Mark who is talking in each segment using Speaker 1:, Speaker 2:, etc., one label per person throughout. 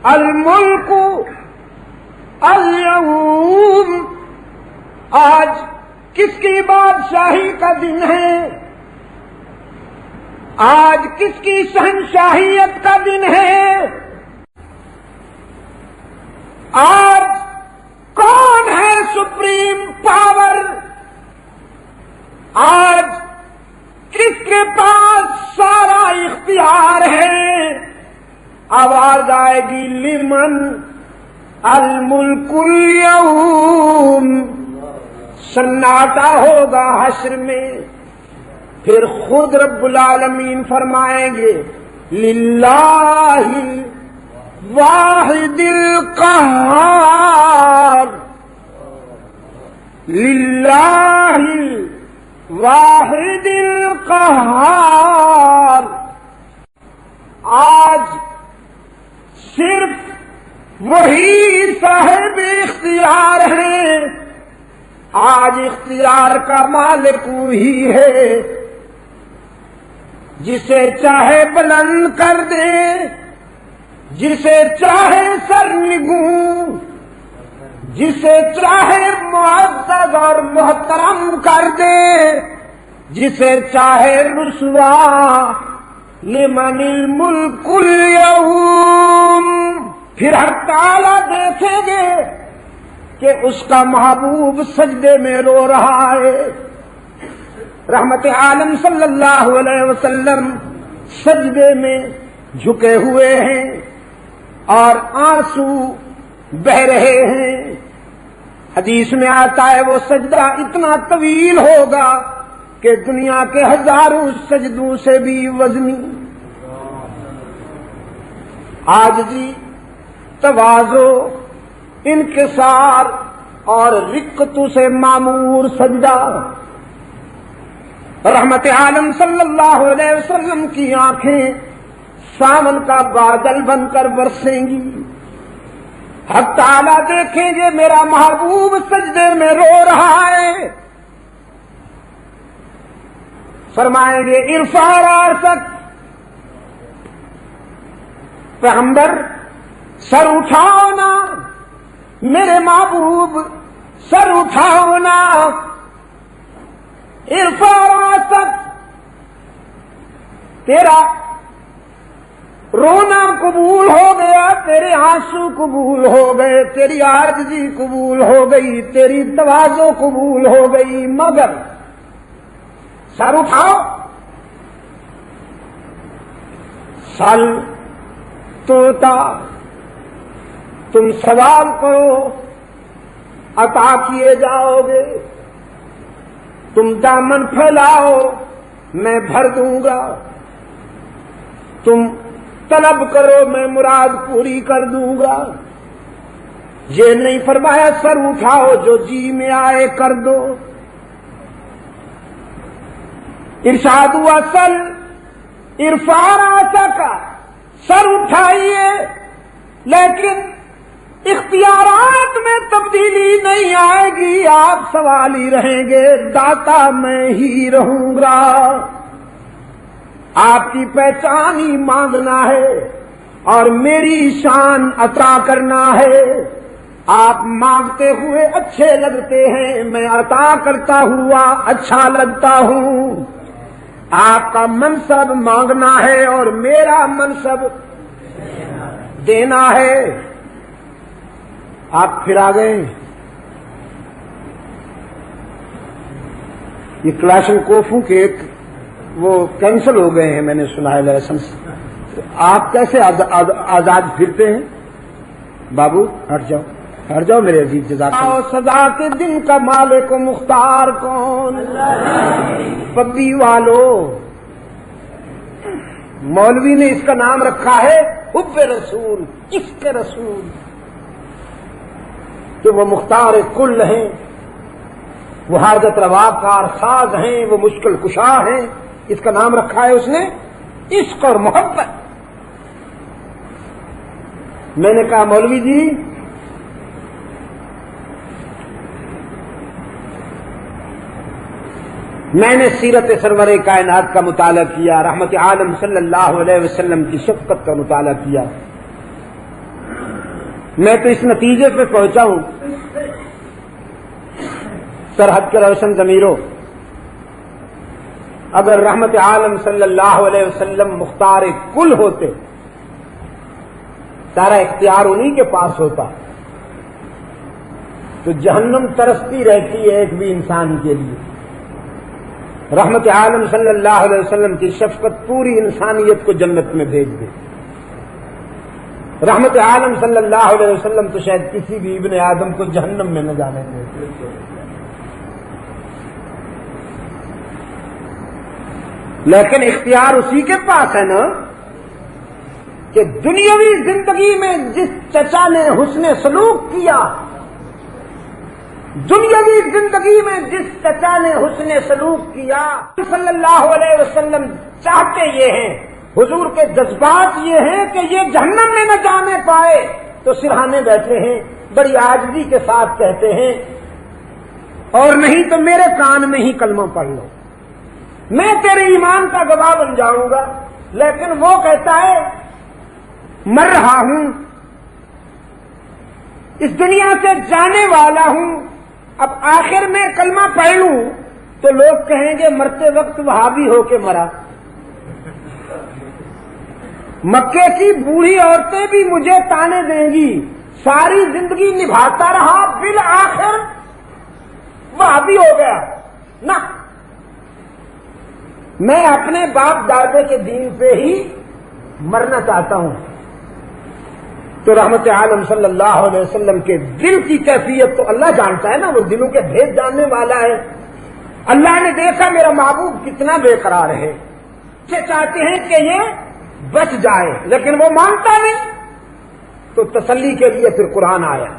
Speaker 1: الملک اليوم، آج کس کی بادشاہی کا دن ہے؟ آج کس کی شہنشاہیت کا دن ہے؟ آج کون ہے سپریم پاور؟ آج کس کے پاس سارا اختیار ہے؟ آواز آئے گی لمن الملک اليوم، سناٹا ہوگا حشر میں، پھر خود رب العالمین فرمائیں گے للہ واحد القہار، للہ واحد القہار۔ آج صرف وہی صاحب اختیار ہے، آج اختیار کا مالک وہی ہے، جسے چاہے بلند کر دے، جسے چاہے سرنگوں، جسے چاہے معزز اور محترم کر دے، جسے چاہے رسوا۔ لمن الملک اليوم، پھر ہر تعالیٰ دیکھیں گے کہ اس کا محبوب سجدے میں رو رہا ہے۔ رحمت عالم صلی اللہ علیہ وسلم سجدے میں جھکے ہوئے ہیں اور آنسو بہ رہے ہیں۔ حدیث میں آتا ہے وہ سجدہ اتنا طویل ہوگا کہ دنیا کے ہزاروں سجدوں سے بھی وزنی۔ عاجزی، تواضع، انکسار اور رقت سے معمور سجدہ۔ رحمت عالم صلی اللہ علیہ وسلم کی آنکھیں ساون کا بادل بن کر برسیں گی۔ حق تعالیٰ دیکھیں گے میرا محبوب سجدے میں رو رہا ہے، فرمائیں گے ارفع راسک، پیغمبر سر اٹھاؤ نا، میرے محبوب سر اٹھاؤ نا، ارفع راسک، تیرا رونا قبول ہو گیا، تیرے آنسو قبول ہو گئے، تیری عاجزی قبول ہو گئی، تیری تواضع قبول ہو گئی، مگر سر اٹھاؤ۔ سل توتا، تم سوال کرو عطا کیے جاؤ گے، تم دامن پھیلاؤ میں بھر دوں گا، تم طلب کرو میں مراد پوری کر دوں گا۔ یہ نہیں فرمایا سر اٹھاؤ جو جی میں آئے کر دو۔ ارشاد ہوا سل ارفع راسک، سر اٹھائیے، لیکن اختیارات میں تبدیلی نہیں آئے گی، آپ سوال ہی رہیں گے، داتا میں ہی رہوں گا۔ آپ کی پہچان ہی مانگنا ہے اور میری شان عطا کرنا ہے۔ آپ مانگتے ہوئے اچھے لگتے ہیں، میں عطا کرتا ہوا اچھا لگتا ہوں۔ آپ کا منصب مانگنا ہے اور میرا منصب دینا ہے۔ آپ پھر آ گئے، یہ کلاشن کوفوں کے ایک وہ کینسل ہو گئے ہیں، میں نے سنا ہے لائسنس۔ آپ کیسے آزاد پھرتے ہیں؟ بابو ہٹ جاؤ، ہٹ جاؤ میرے عزیز، جزاک اللہ۔ سزا کے دن کا مالک و مختار کون؟ پبی والو، مولوی نے اس کا نام رکھا ہے حب رسول، عشق رسول، کہ وہ مختار کل ہیں، وہ حاجت روا کار ساز ہیں، وہ مشکل کشا ہیں، اس کا نام رکھا ہے اس نے عشق اور محبت۔ میں نے کہا مولوی جی میں نے سیرت سرور کائنات کا مطالعہ کیا، رحمت عالم صلی اللہ علیہ وسلم کی شفقت کا مطالعہ کیا، میں تو اس نتیجے پہ پہنچا ہوں سرحد کے روشن ضمیروں، اگر رحمت عالم صلی اللہ علیہ وسلم مختار کل ہوتے، سارا اختیار انہی کے پاس ہوتا، تو جہنم ترستی رہتی ہے ایک بھی انسان کے لیے۔ رحمت عالم صلی اللہ علیہ وسلم کی شفقت پوری انسانیت کو جنت میں بھیج دے۔ رحمت عالم صلی اللہ علیہ وسلم تو شاید کسی بھی ابن آدم کو جہنم میں نہ جانے دے۔ لیکن اختیار اسی کے پاس ہے نا کہ دنیاوی زندگی میں جس چچا نے حسن سلوک کیا، دنیاوی زندگی میں جس چچا نے حسن سلوک کیا، صلی اللہ علیہ وسلم چاہتے یہ ہیں، حضور کے جذبات یہ ہیں کہ یہ جہنم میں نہ جانے پائے، تو سرہانے بیٹھے ہیں، بڑی عاجزی کے ساتھ کہتے ہیں، اور نہیں تو میرے کان میں ہی کلمہ پڑھ لو، میں تیرے ایمان کا گواہ بن جاؤں گا۔ لیکن وہ کہتا ہے مر رہا ہوں، اس دنیا سے جانے والا ہوں، اب آخر میں کلمہ پڑھ لوں تو لوگ کہیں گے مرتے وقت وہابی ہو کے مرا۔ مکے کی بوڑھی عورتیں بھی مجھے تانے دیں گی، ساری زندگی نبھاتا رہا، بالآخر وہابی ہو گیا۔ نہ، میں اپنے باپ دادے کے دین پہ ہی مرنا چاہتا ہوں۔ تو رحمت عالم صلی اللہ علیہ وسلم کے دل کی کیفیت تو اللہ جانتا ہے نا، وہ دلوں کے بھید جاننے والا ہے۔ اللہ نے دیکھا میرا محبوب کتنا بے قرار ہے، چاہتے ہیں کہ یہ بچ جائے، لیکن وہ مانتا نہیں، تو تسلی کے لیے پھر قرآن آیا،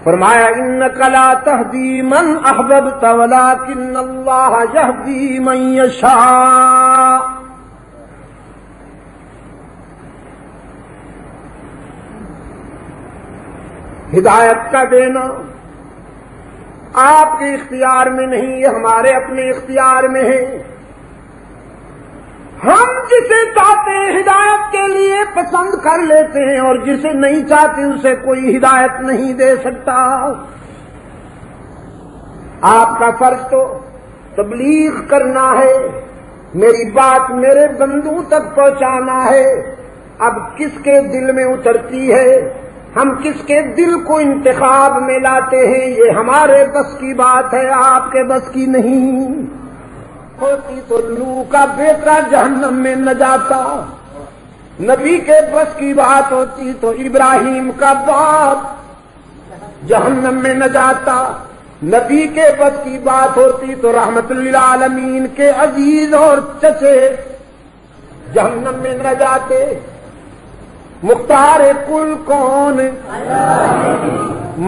Speaker 1: فرمایا انک لا تہدی من احببت ولکن اللہ یہدی من یشاء۔ ہدایت کا دینا آپ کے اختیار میں نہیں، یہ ہمارے اپنے اختیار میں ہے۔ ہم جسے چاہتے ہیں ہدایت کے لیے پسند کر لیتے ہیں، اور جسے نہیں چاہتے اسے کوئی ہدایت نہیں دے سکتا۔ آپ کا فرض تو تبلیغ کرنا ہے، میری بات میرے بندوں تک پہنچانا ہے۔ اب کس کے دل میں اترتی ہے، ہم کس کے دل کو انتخاب میں لاتے ہیں، یہ ہمارے بس کی بات ہے، آپ کے بس کی نہیں۔ ہوتی تو لو کا بیٹا جہنم میں نہ جاتا، نبی کے بس کی بات ہوتی تو ابراہیم کا باپ جہنم میں نہ جاتا، نبی کے بس کی بات ہوتی تو رحمت للعالمین کے عزیز اور چچے جہنم میں نہ جاتے۔ مختار کل کون؟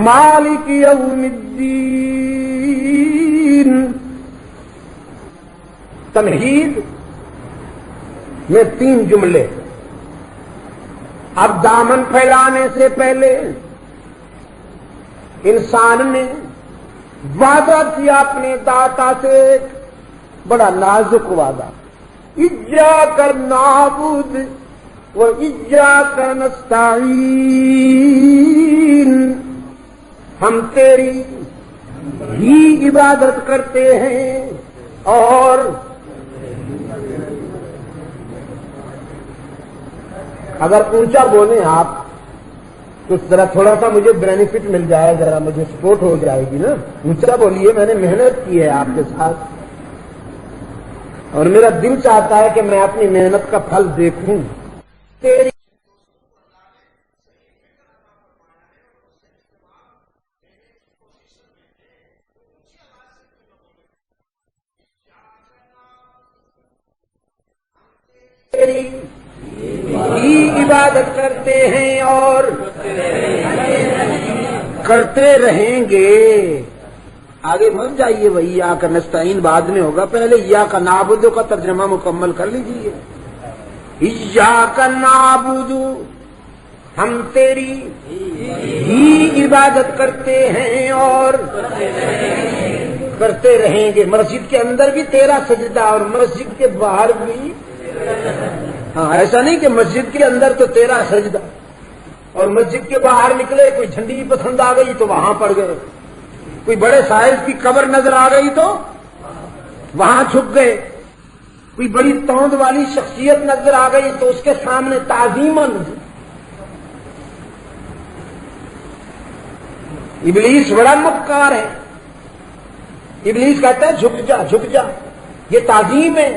Speaker 1: مالک یوم الدین۔ تمہید میں 3 جملے۔ اب دامن پھیلانے سے پہلے انسان نے وعدہ کیا اپنے داتا سے، ایک بڑا نازک وعدہ، ایاک نعبد و ایاک نستعین، ہم تیری ہی عبادت کرتے ہیں اور اگر اونچا بولیں آپ تو ذرا تھوڑا سا مجھے بینیفٹ مل جائے، ذرا مجھے سپورٹ ہو جائے گی نا۔ اونچا بولیے، میں نے محنت کی ہے آپ کے ساتھ، اور میرا دل چاہتا ہے کہ میں اپنی محنت کا پھل دیکھوں۔ تیری ہی عبادت کرتے ہیں اور کرتے رہیں گے۔ آگے مت جائیے، وہی یا کا نستعین بعد میں ہوگا، پہلے یا کا نعبد کا ترجمہ مکمل کر لیجیے۔ یا کا نعبد، ہم تیری ہی عبادت کرتے ہیں اور کرتے رہیں گے۔ مسجد کے اندر بھی تیرا سجدہ اور مسجد کے باہر بھی، ہاں ایسا نہیں کہ مسجد کے اندر تو تیرا سجدہ اور مسجد کے باہر نکلے، کوئی جھنڈی پسند آ گئی تو وہاں پڑ گئے، کوئی بڑے سائز کی قبر نظر آ گئی تو وہاں چھپ گئے، کوئی بڑی توند والی شخصیت نظر آ گئی تو اس کے سامنے تعظیماً۔ ابلیس بڑا مکار ہے، ابلیس کہتا ہے جھک جا جھک جا، یہ تعظیم ہے،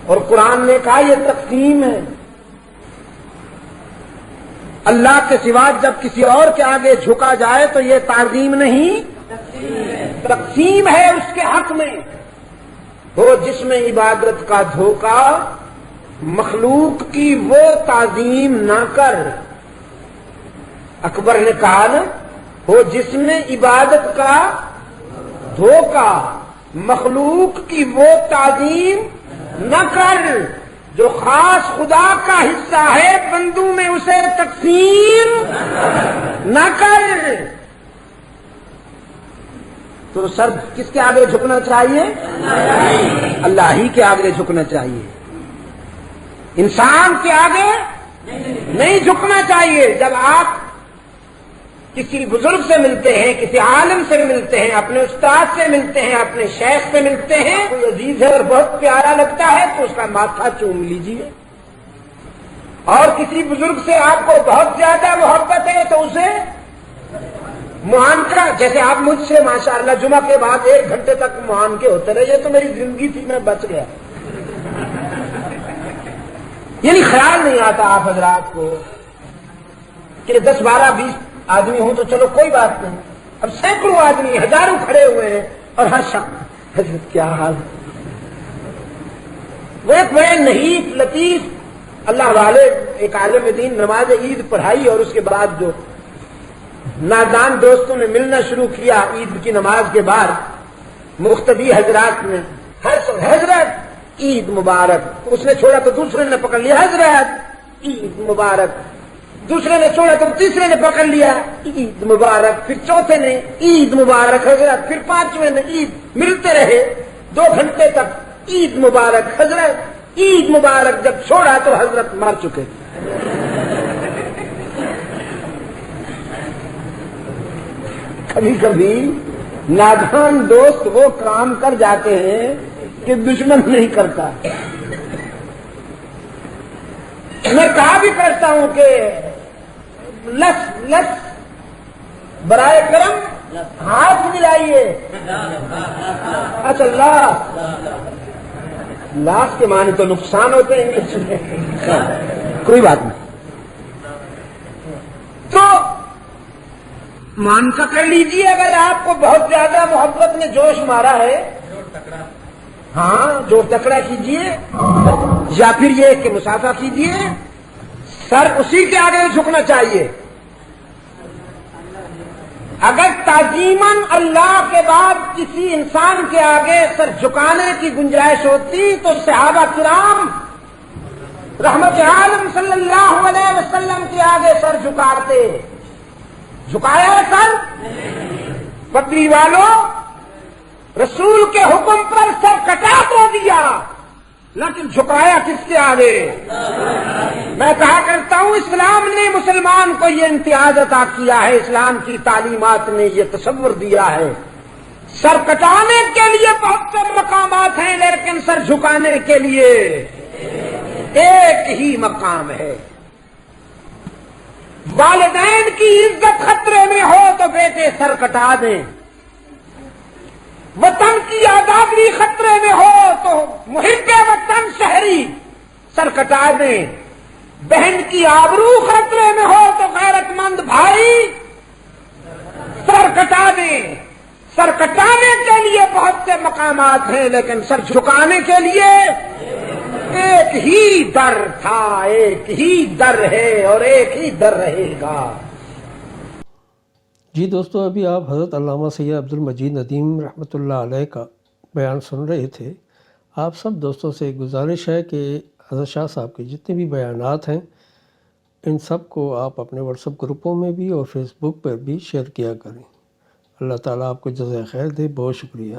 Speaker 1: اور قرآن نے کہا یہ تقسیم ہے۔ اللہ کے سوا جب کسی اور کے آگے جھکا جائے تو یہ تعظیم نہیں، تقسیم ہے اس کے حق میں۔ وہ جس میں عبادت کا دھوکہ، مخلوق کی وہ تعظیم نہ کر۔ اکبر نے کہا نا، وہ جس میں عبادت کا دھوکہ، مخلوق کی وہ تعظیم نہ کر جو خاص خدا کا حصہ ہے، بندوں میں اسے تقسیم نہ کر۔ تو سر کس کے آگے جھکنا چاہیے؟ اللہ ہی کے آگے جھکنا چاہیے، انسان کے آگے نہیں جھکنا چاہیے۔ جب آپ کسی بزرگ سے ملتے ہیں، کسی عالم سے ملتے ہیں، اپنے استاد سے ملتے ہیں، اپنے شیخ سے ملتے ہیں، کوئی عزیز ہے اور بہت پیارا لگتا ہے تو اس کا ماتھا چوم لیجیے، اور کسی بزرگ سے آپ کو بہت زیادہ محبت ہے تو اسے معانقہ، جیسے آپ مجھ سے ماشاءاللہ جمعہ کے بعد 1 گھنٹے تک معانقے ہوتے رہے، یہ تو میری زندگی تھی، میں بچ گیا۔ یعنی خیال نہیں آتا آپ حضرات کو کہ 10 12 20 آدمی ہوں تو چلو کوئی بات نہیں، اب سینکڑوں آدمی، ہزاروں کھڑے ہوئے ہیں، اور ہر شخص حضرت کیا حال ہے۔ وہ ایک بڑے نحیف لطیف اللہ والے ایک عالم دین نماز عید پڑھائی، اور اس کے بعد جو نادان دوستوں نے ملنا شروع کیا عید کی نماز کے بعد، مقتدی حضرات نے حضرت عید مبارک، اس نے چھوڑا تو دوسرے نے پکڑ لیا حضرت عید مبارک، دوسرے نے چھوڑا تو تیسرے نے پکڑ لیا عید مبارک، پھر چوتھے نے عید مبارک حضرت، پھر 5ویں نے عید، ملتے رہے 2 گھنٹے تک عید مبارک حضرت عید مبارک۔ جب چھوڑا تو حضرت مار چکے۔ کبھی کبھی نادان دوست وہ کام کر جاتے ہیں کہ دشمن نہیں کرتا۔ میں کہا بھی کرتا ہوں کہ لس برائے کرم ہاتھ ملائیے۔ اچھا لاس کے معنی تو نقصان ہوتے ہیں، کوئی بات نہیں۔ تو مانسا کر لیجیے، اگر آپ کو بہت زیادہ محبت نے جوش مارا ہے، ہاں جو ٹکڑا کیجیے، یا پھر یہ کہ مسافہ کیجیے، سر اسی کے آگے جھکنا چاہیے۔ اگر تعظیماً اللہ کے بعد کسی انسان کے آگے سر جھکانے کی گنجائش ہوتی تو صحابہ کرام رحمت عالم صلی اللہ علیہ وسلم کے آگے سر جھکاتے۔ جھکایا سر؟ پتلی والوں، رسول کے حکم پر سر کٹا تو دیا، لیکن جھکایا کس کے آگے؟ میں کہا کرتا ہوں اسلام نے مسلمان کو یہ امتیاز عطا کیا ہے، اسلام کی تعلیمات نے یہ تصور دیا ہے، سر کٹانے کے لیے بہت سے مقامات ہیں لیکن سر جھکانے کے لیے ایک ہی مقام ہے۔ والدین کی عزت خطرے میں ہو تو بیٹے سر کٹا دیں، وطن کی آزادی خطرے میں ہو تو محب وطن شہری سر کٹا دیں، بہن کی آبرو خطرے میں ہو تو غیرت مند بھائی سر کٹا دیں۔ سر کٹانے کے لیے بہت سے مقامات ہیں لیکن سر جھکانے کے لیے ایک ہی در تھا، ایک ہی در ہے اور ایک ہی در رہے گا۔
Speaker 2: جی دوستو، ابھی آپ حضرت علامہ سید عبد المجید ندیم رحمۃ اللہ علیہ کا بیان سن رہے تھے۔ آپ سب دوستوں سے گزارش ہے کہ حضرت شاہ صاحب کے جتنے بھی بیانات ہیں ان سب کو آپ اپنے واٹس ایپ گروپوں میں بھی اور فیس بک پر بھی شیئر کیا کریں۔ اللہ تعالیٰ آپ کو جزائے خیر دے۔ بہت شکریہ۔